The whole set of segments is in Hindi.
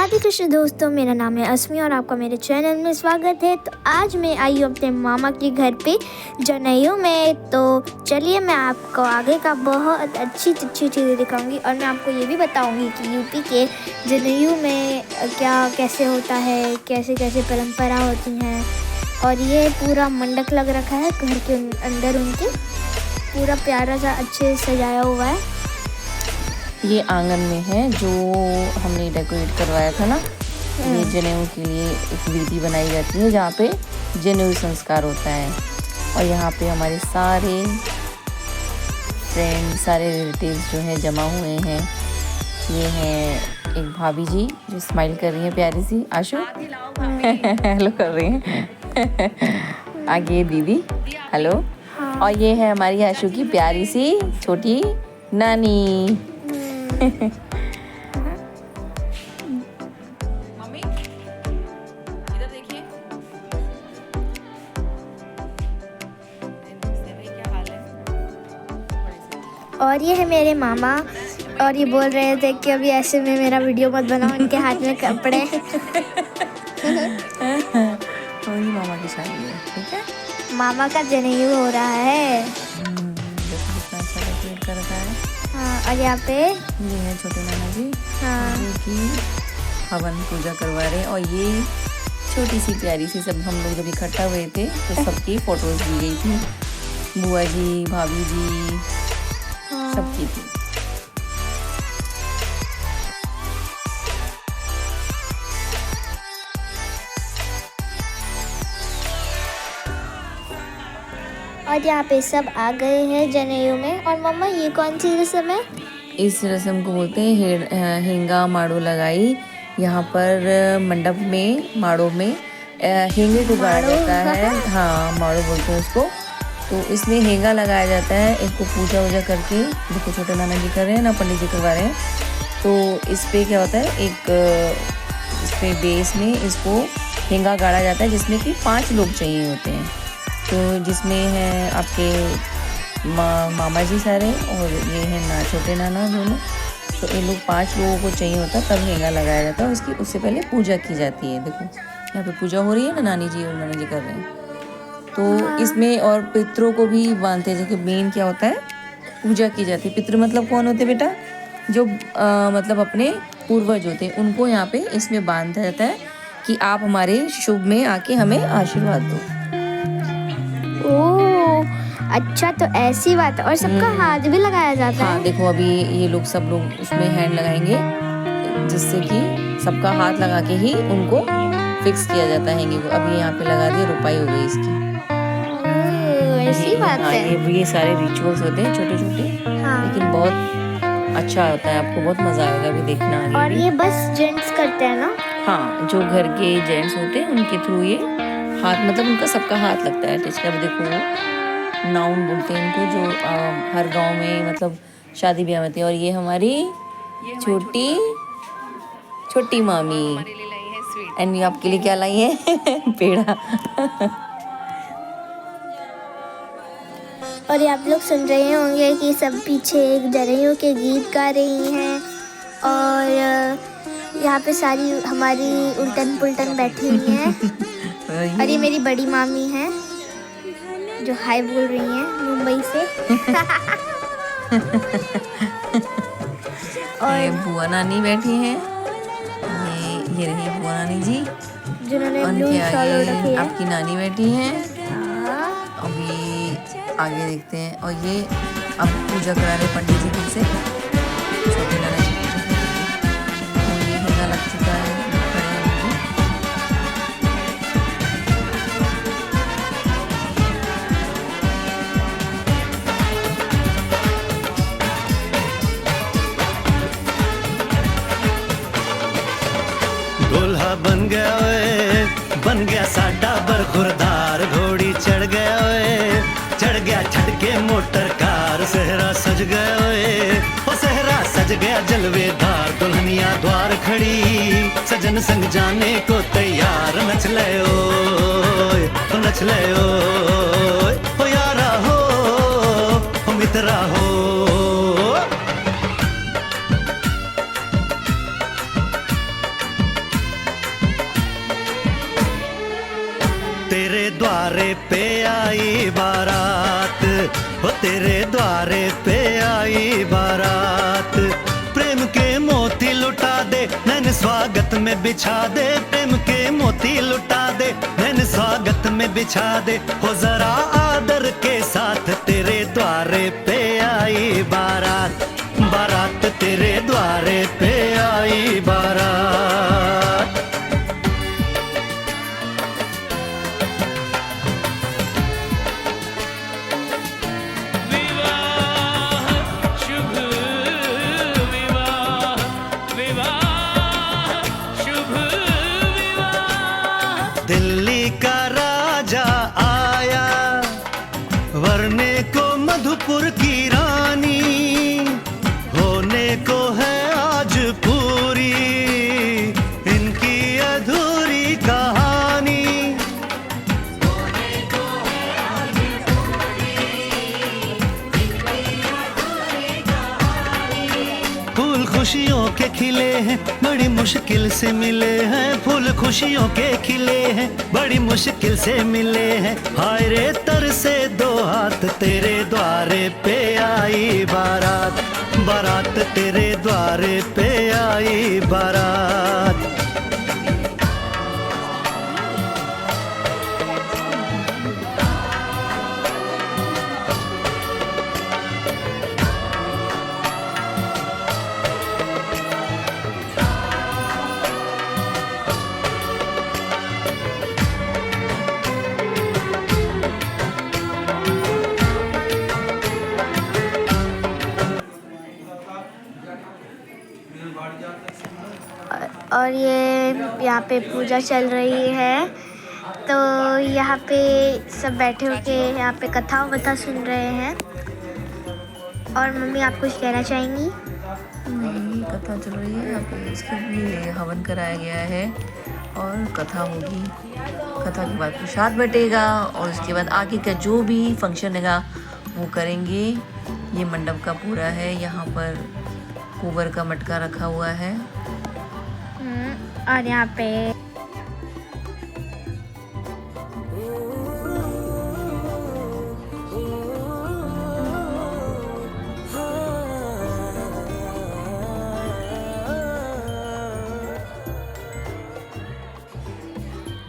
राधे कृष्ण दोस्तों, मेरा नाम है अस्मी और आपका मेरे चैनल में स्वागत है। तो आज मैं आई हूँ अपने मामा के घर पे जनेऊ में। तो चलिए मैं आपको आगे का बहुत अच्छी चीज़ें दिखाऊंगी और मैं आपको ये भी बताऊंगी कि यूपी के जनेऊ में क्या कैसे होता है, कैसे कैसे परंपरा होती हैं। और ये पूरा मंडप लग रखा है घर के अंदर, उनके पूरा प्यारा सा अच्छे से सजाया हुआ है। ये आंगन में है जो हमने डेकोरेट करवाया था ना। ये जनेऊ के लिए एक विधि बनाई जाती है जहाँ पे जनेऊ संस्कार होता है। और यहाँ पे हमारे सारे फ्रेंड, सारे रिलेटिव्स जो हैं जमा हुए हैं। ये हैं एक भाभी जी जो स्माइल कर रही हैं प्यारी सी, आशु हेलो कर रही हैं आगे दीदी हेलो। और ये है हमारी आशु की प्यारी सी छोटी नानी मम्मी इधर देखिए, क्या हाल है। और ये है मेरे मामा और ये बोल रहे थे कि अभी ऐसे में मेरा वीडियो मत बनाओ, उनके हाथ में कपड़े वही मामा की शादी है, ठीक है। मामा का जनेऊ हो रहा है। देखो कितना अच्छा डेकोरेट कर रखा है। हाँ, और यहाँ पे ये है छोटे नाना जी, हाँ, जो कि हवन पूजा करवा रहे हैं। और ये छोटी सी प्यारी सी, सब हम लोग जब इकट्ठा हुए थे तो सबकी फोटोज ली गई थी, बुआ जी, भाभी जी, हाँ। सबकी थी। और यहाँ पे सब आ गए हैं जनेऊ में। और मम्मा ये कौन सी रस्म है? इस रस्म को बोलते हैं हेंगा माड़ो लगाई। यहाँ पर मंडप में माड़ो में हेंगे को गाड़ा जाता है। हाँ, माड़ो बोलते हैं उसको। तो इसमें हेंगा लगाया जाता है। इसको पूजा वूजा करके, देखो छोटे नाना जी कर रहे हैं ना, पंडित जी करवा रहे हैं। तो इस पे क्या होता है, एक इस पे बेस में इसको हेंगा गाड़ा जाता है, जिसमें कि 5 लोग चाहिए होते हैं। तो जिसमें है आपके मामा जी सारे और ये है ना छोटे नाना दोनों। तो ये लोग 5 लोगों को चाहिए होता, तब हेंगा लगाया जाता है। उससे पहले पूजा की जाती है। देखो यहाँ पे पूजा हो रही है ना, नानी जी और नाना जी कर रहे हैं। तो इसमें और पितरों को भी बांधते हैं। जैसे मेन क्या होता है, पूजा की जाती है। पितृ मतलब कौन होते बेटा, जो मतलब अपने पूर्वज होते हैं, उनको यहाँ पे इसमें बांधा जाता है कि आप हमारे शुभ में आके हमें आशीर्वाद दो। ओह अच्छा, तो ऐसी बात है। और सबका हाथ भी लगाया जाता है। हाँ देखो, अभी ये लोग सब लोग उसमें हैंड लगाएंगे, जिससे कि सबका हाथ लगा के ही उनको फिक्स किया जाता है हैंगे को। अभी यहाँ पे लगा दिए, रुपाई हो गई इसकी। ऐसी बात हाँ, है। ये सारे रिचुअल्स होते हैं छोटे छोटे, हाँ। लेकिन बहुत अच्छा होता है। आपको बहुत मजा आएगा अभी देखना आगे। और ये बस जेंट्स करते हैं ना? हाँ, जो घर के जेंट्स होते हैं उनके थ्रू ये हाथ, मतलब उनका सबका हाथ लगता है टच का। देखो नाउन बोलते हैं इनको, जो हर गांव में मतलब शादी ब्याह में होती है। और ये हमारी छोटी मामी, एंड ये आपके लिए क्या लाई है पेड़ा। और ये आप लोग सुन रहे होंगे कि सब पीछे एक जनेऊ के गीत गा रही हैं। और यहाँ पे सारी हमारी उल्टन पुल्टन बैठी हुई हैं। और ये मेरी बड़ी मामी हैं जो हाय बोल रही हैं मुंबई से। और बुआ नानी बैठी हैं। ये रही बुआ नानी जी, जिन्होंने ब्लू शॉल ओढ़ रखी है। आपकी नानी बैठी हैं। हाँ। अभी आगे देखते हैं। और ये अब पूजा करा रहे पंडित जी फिर से, छोटे नाना जी। और ये हेंगा लग चुका है, खड़े हैं अभी। दूल्हा बन गया ओए, बन गया साडा बरखुरदार। घोड़ी चढ़ गया ओए, चढ़ गया छटके मोटर कार। सहरा सज गया ओए, ओ सहरा सज गया जलवेदार। दुल्हनिया द्वार खड़ी, सजन संग जाने को तैयार। नच ले ओए, नच ले ओए, ओ यारा हो, ओ मित्रा हो। पे आई बारात, वो तेरे द्वारे पे आई बारात। प्रेम के मोती लुटा दे, नैन स्वागत में बिछा दे। प्रेम के मोती लुटा दे, नैन स्वागत में बिछा दे। हो जरा आदर के साथ तेरे द्वारे पे आई बारात, बारात तेरे द्वारे पे आई बारात। दिल्ली का राजा आया, वरने को मधुपुर की रानी, होने को है आज पूरी इनकी अधूरी कहानी। फूल खुशियों के खिले हैं, बड़ी मुश्किल से मिले हैं। फूल खुशियों के खिले हैं, बड़ी मुश्किल से मिले हैं। हाय रे तर से दो हाथ, तेरे द्वारे पे आई बारात, बारात तेरे द्वारे पे आई बारात। और ये यहाँ पे पूजा चल रही है, तो यहाँ पे सब बैठे होके यहाँ पे कथा वथा सुन रहे हैं। और मम्मी आप कुछ कहना चाहेंगी? नहीं, कथा चल रही है यहाँ पे, इसके लिए हवन कराया गया है और कथा होगी। कथा के बाद प्रसाद बटेगा और उसके बाद आगे का जो भी फंक्शन है वो करेंगे। ये मंडप का पूरा है, यहाँ पर गोबर का मटका रखा हुआ है। और यहाँ पे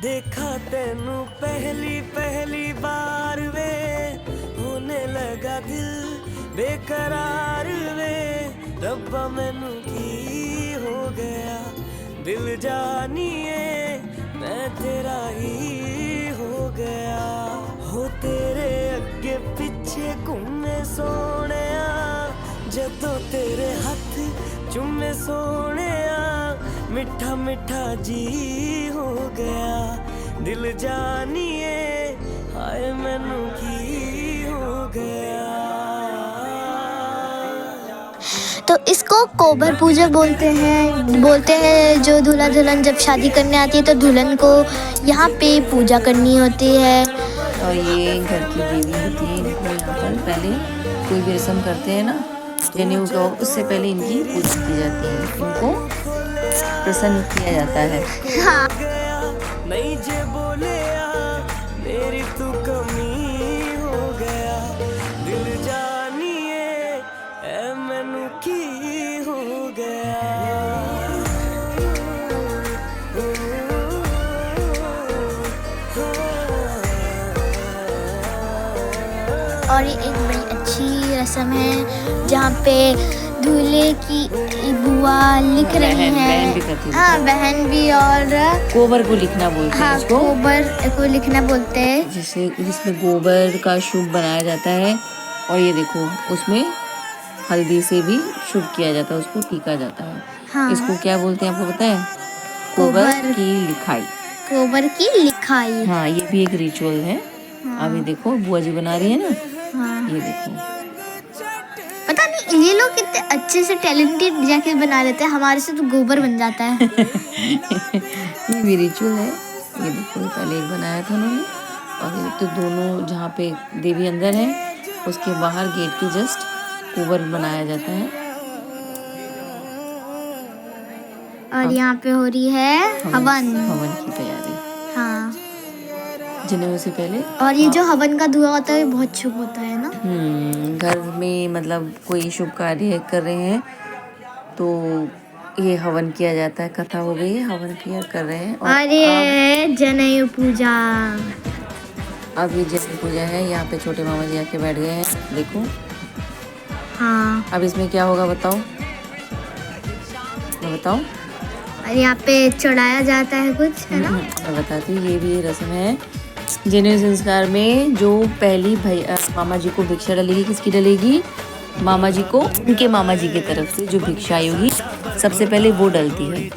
देखा तेनू पहली पहली बार वे, होने लगा दिल बेकरार वे। रब्बा मैनू की हो गया, दिल जानिए मैं तेरा ही हो गया। हो तेरे अगे पिछे घूमे सोने, जदों तेरे हाथ चूमे सोने, मिठा मिठा जी हो गया। दिल जानिए हाय मैनू की हो गया। तो इसको कोबर पूजा बोलते हैं। जो दूल्हा दुल्हन जब शादी करने आती है तो दुल्हन को यहाँ पे पूजा करनी होती है। और ये घर की देवी होती है, इनको यहाँ पर पहले कोई भी रस्म करते हैं ना, जनेऊ का, उससे पहले इनकी पूजा की जाती है, इनको प्रसन्न किया जाता है। हाँ। नहीं जे बोले मेरी तू कमी हो गया। दिल जानिए ऐ मैनू की हो गया। और ये एक बड़ी अच्छी रस्म है जहाँ पे दूल्हे की बुआ लिख रही हैं। बहन भी करती है। हाँ, बहन भी। और गोबर को लिखना बोलते हैं हाँ, इसको। गोबर को लिखना बोलते हैं, जिसमें गोबर का शुभ बनाया जाता है। और ये देखो, उसमें हल्दी से भी शुभ किया जाता है, उसको टीका जाता है। हाँ। इसको क्या बोलते हैं आपको पता है? गोबर की लिखाई। गोबर की लिखाई। हाँ, ये भी एक रिचुअल है। अभी देखो बुआ जी बना रही है ना। हाँ। ये देखो, पता नहीं ये लोग कितने अच्छे से टैलेंटेड जाके बना लेते हैं, हमारे से तो गोबर बन जाता है। ये भी रिचुअल है। ये देखो, पहले एक बनाया था उन्होंने, और ये तो दोनों जहाँ पे देवी अंदर है उसके बाहर गेट के जस्ट गोबर बनाया जाता है। और यहाँ पे हो रही है हवन। हवन की तैयारी। हाँ, जनेऊ से पहले। और ये जो हवन का धुआं होता है बहुत शुभ होता है ना। घर में मतलब कोई शुभ कार्य कर रहे हैं तो ये हवन किया जाता है। कथा हो गई है, हवन किया कर रहे हैं। और ये जनेऊ पूजा। अब ये जनेऊ पूजा है। यहाँ पे छोटे मामा जी आके बैठ गए हैं, देखो। हाँ, अब इसमें क्या होगा बताओ, मैं बताऊँ? और यहाँ पे चढ़ाया जाता है कुछ, है ना। मैं बताती हूँ। ये भी रस्म है जनेऊ संस्कार में। जो पहली मामा जी को भिक्षा डलेगी, किसकी डलेगी? मामा जी को, उनके मामा जी की तरफ से जो भिक्षा आई होगी सबसे पहले वो डलती है।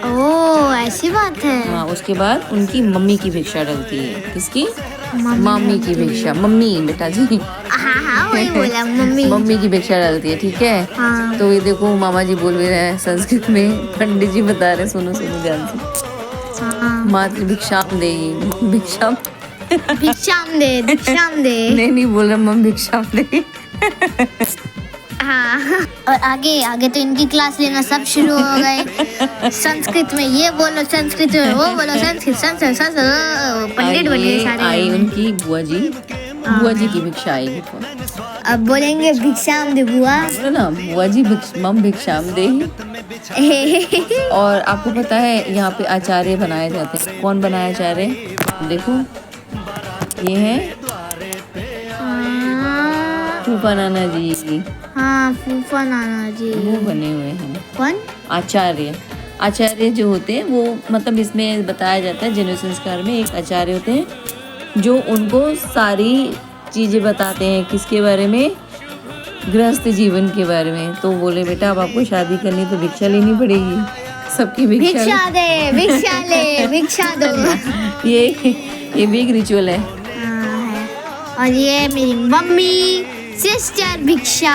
ओह, ऐसी बात है। हाँ, उसके बाद उनकी मम्मी की भिक्षा डलती है। किसकी? मम्मी की भिक्षा। मम्मी बेटा जी। हाँ, वही बोला, मम्मी। मम्मी की भिक्षा डालती है, ठीक है। हाँ। तो ये देखो मामा जी बोल भी रहे हैं संस्कृत में, पंडित जी बता रहे हैं, सुनो सुनो ध्यान से। हाँ। मातृ भिक्षाम देहि, भिक्षाम भिक्षाम दे। नहीं बोल रहा, मम भिक्षाम देहि। हाँ, और आगे तो इनकी क्लास लेना सब शुरू हो गए। संस्कृत में ये बोलो, संस्कृत में वो बोलो, संस्कृत पंडित बने सारे। आई उनकी बुआ जी की भिक्षा आएगी। अब बोलेंगे भिक्षाम दे बुआ। बोलो ना, बुआ जी मम भिक्षाम देहि। और आपको पता है यहाँ पे आचार्य बनाए जाते हैं। कौन बनाए आचार्य? देखो, ये है फूफा नाना जी। हाँ, फूफा नाना जी वो बने हुए हैं। कौन? आचार्य जो होते हैं वो, मतलब इसमें बताया जाता है जनेऊ संस्कार में एक आचार्य होते हैं जो उनको सारी चीजें बताते हैं। किसके बारे में? गृहस्थ जीवन के बारे में। तो बोले बेटा अब आपको शादी करनी तो भिक्षा लेनी पड़ेगी, सबकी भिक्षा दो। ये भी एक रिचुअल है। है। और ये मेरी मम्मी सिस्टर भिक्षा।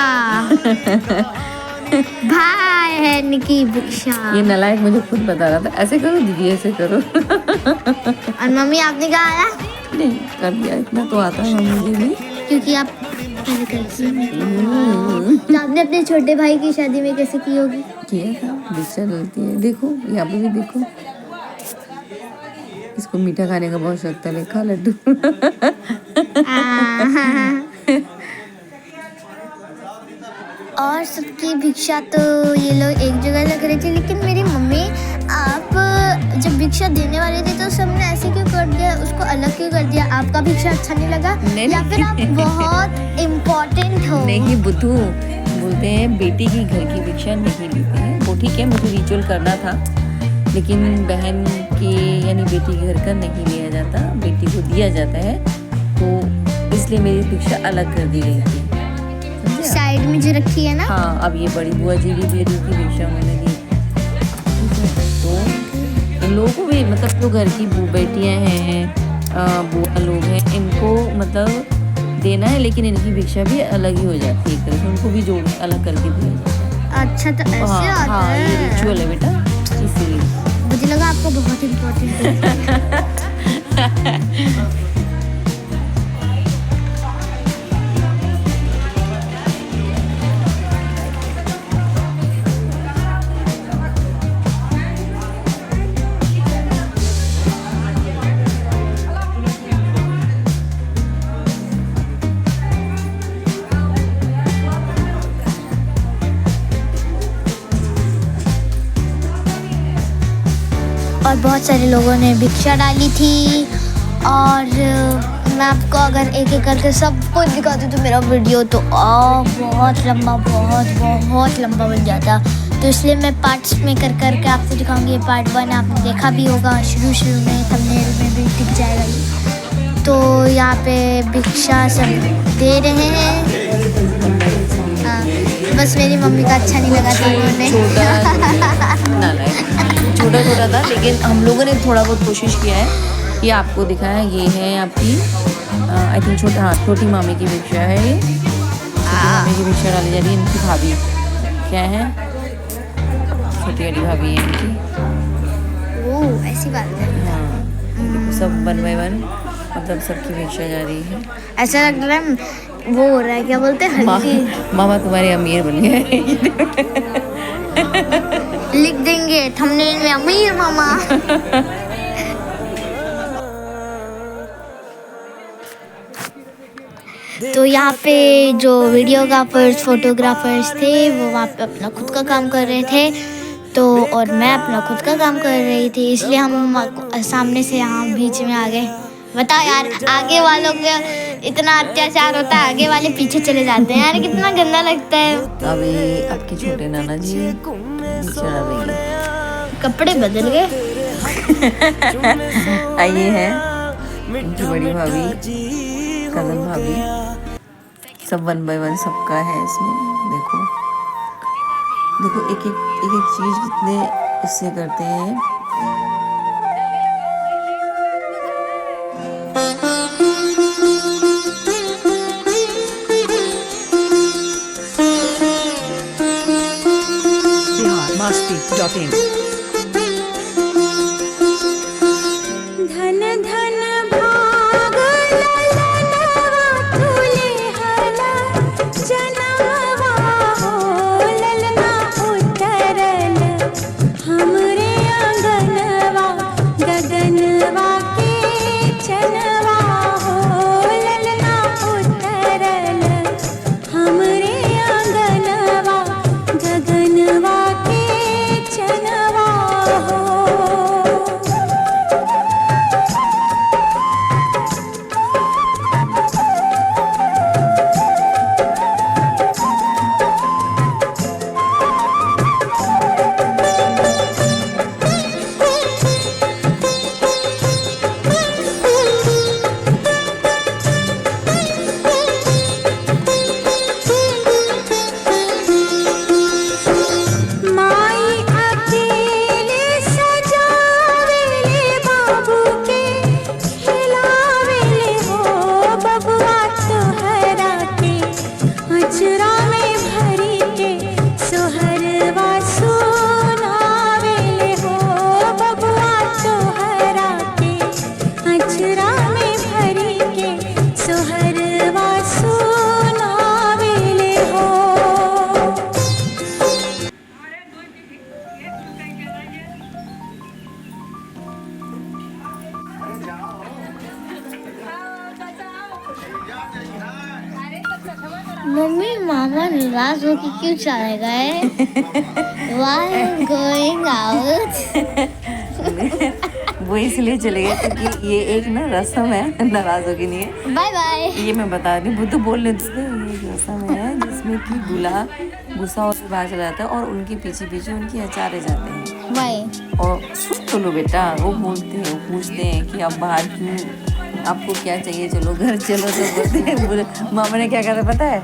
भाई है निकी भिक्षा। ये नालायक मुझे खुद बता रहा था, ऐसे करो दीदी, ऐसे करो। और मम्मी आपने कहा आया? नहीं कर दिया, इतना तो आता है मम्मी जी भी, क्योंकि आप पहले करती हैं। तो आपने अपने छोटे भाई की शादी में कैसे की होगी? किया था, भिक्षा डलती है। देखो यहाँ पे भी देखो, इसको मीठा खाने का बहुत शौक था, लिखा लड्डू। और सबकी भिक्षा तो ये लोग एक जगह लग रहे थे, लेकिन मेरी मम्मी, आप जब भिक्षा देने वाले थे तो सबने ऐसे क्यों कर दिया, उसको अलग क्यों कर दिया? आपका भिक्षा अच्छा नहीं लगा? या फिर आप बहुत इम्पोर्टेंट हो? नहीं बुद्धू, बोलते हैं बेटी की घर की भिक्षा नहीं लेते हैं। वो ठीक है, मुझे रिचुअल करना था, लेकिन बहन की यानी बेटी के घर का नहीं लिया जाता, बेटी को दिया जाता है। तो इसलिए मेरी भिक्षा अलग कर दी गई थी, साइड में जो रखी है ना। हाँ, अब ये बड़ी बुआ जी की बेटी की भिक्षा उन्होंने दी। तो इन लोगों को भी, मतलब जो घर की बेटियां हैं, बुआ लोग हैं, इनको मतलब देना है, लेकिन इनकी भिक्षा भी अलग ही हो जाती है एक तरह से, उनको भी जोड़ अलग करके दिया जाता है। अच्छा, तो ऐसे होता हाँ, है। ये रिचुअल है बेटा, इसीलिए। मुझे लगा आपको बहुत इम्पोर्टेंट है। और बहुत सारे लोगों ने भिक्षा डाली थी। और मैं आपको अगर एक एक करके सब कुछ दिखाती तो मेरा वीडियो तो बहुत लंबा बन जाता। तो इसलिए मैं पार्ट्स में कर करके आपको दिखाऊंगी। पार्ट 1 आपने देखा भी होगा, शुरू में थंबनेल में भी दिख जाएगा ये। तो यहाँ पे भिक्षा सब दे रहे हैं। बस मेरी मम्मी का अच्छा नहीं लगा था, उन्होंने छोटा था, लेकिन हम लोगों ने थोड़ा बहुत कोशिश किया है कि आपको दिखाया। ये है आपकी आई थिंक छोटी मामी की भिक्षा है। ये छोटी मामी की भिक्षा डाली जा रही है। इनकी भाभी क्या है, छोटी वाली भाभी है इनकी। ओह, ऐसी बात है। हाँ, सब 1 by 1 मतलब सबकी भिक्षा जा रही है। ऐसा लग रहा है वो हो रहा है, क्या बोलते हैं, हल्दी। मामा तुम्हारे अमीर बन गए। लिख देंगे थंबनेल में, अमीर मामा। तो यहाँ पे जो वीडियोग्राफर्स फोटोग्राफर्स थे वो वहाँ पे अपना खुद का काम कर रहे थे, तो और मैं अपना खुद का काम कर रही थी, इसलिए हम सामने से यहाँ बीच में आ गए। बताओ यार, आगे वालों का इतना अत्याचार होता है, आगे वाले पीछे चले जाते हैं यार, कितना गंदा लगता है। अभी आपके छोटे नाना जी चढ़ा रही है, कपड़े बदल गए। आइए हैं उनकी बड़ी भाभी, कजन भाभी, सब 1 बाय 1 सबका है इसमें। देखो देखो एक एक चीज कितने इससे करते हैं। masti.in धन धन भाग ललनवा फूले हला जनवा हो ललना उतरल हमरे आंगनवा गगनवा के चनवा हो ललना उतरल हमरे आंगनवा गगनवा के चनवा हो। माई अकेले सजावेले बाबू के खिलावेले हो बबुआ तोहरा के अचरा में भरी के सोहरवा सुनावेले हो बबुआ तोहरा के अचरा में भरी के सोहरवा सुनावेले हो। मम्मी मामा नाराज होके क्यों चले गए? Why going out? वो इसलिए चले गए क्योंकि ये एक ना रस्म है, नाराज होगी नहीं है। Bye bye. ये मैं बता रही हूँ, बुद्ध बोलने ये एक रस्म है जिसमें कि दूल्हा गुस्सा होकर बाहर चला जाता है और उनके पीछे पीछे उनके अचारे जाते हैं। बाय। और सुन तो लो बेटा, वो बोलते हैं, वो पूछते हैं कि आप बाहर क्यों, आपको क्या चाहिए, चलो घर चलो। तो बोलते हैं, बोले मामा ने क्या कहा पता है,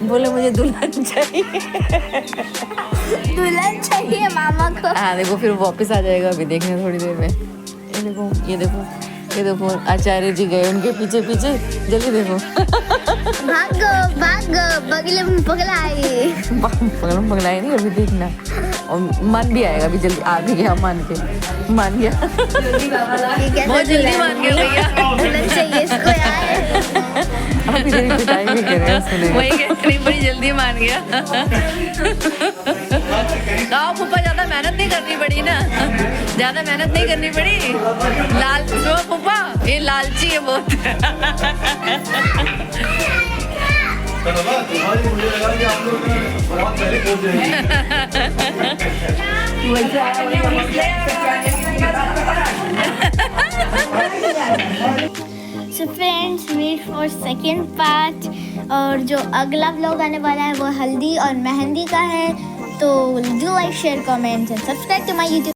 बोले मुझे दुल्हन चाहिए। दुल्हन चाहिए मामा को। हाँ देखो, फिर वापस आ जाएगा अभी, देखने थोड़ी देर में। ये देखो ये देखो ये देखो, आचार्य जी गए उनके पीछे पीछे, जल्दी देखो। भागो भागो, बगले में पगलाई। पगलाई नहीं, अभी देखना, और मान भी आएगा अभी, जल्दी आ भी गया, मान गया बहुत जल्दी मान गया भैया। दुल्हन चाहिए इसको यार। अभी तेरी पिटाई भी कर रहे हैं, सुने वही कह रही, बड़ी जल्दी मान गया। गाँव पुप्पा ज्यादा मेहनत नहीं करनी पड़ी ना, ज्यादा मेहनत नहीं करनी पड़ी। लाल जो पुप्पा ये लालची है बहुत। So friends, wait for second part। और जो अगला व्लॉग आने वाला है वो हल्दी और मेहंदी का है। तो do like, share, comment and subscribe to my YouTube.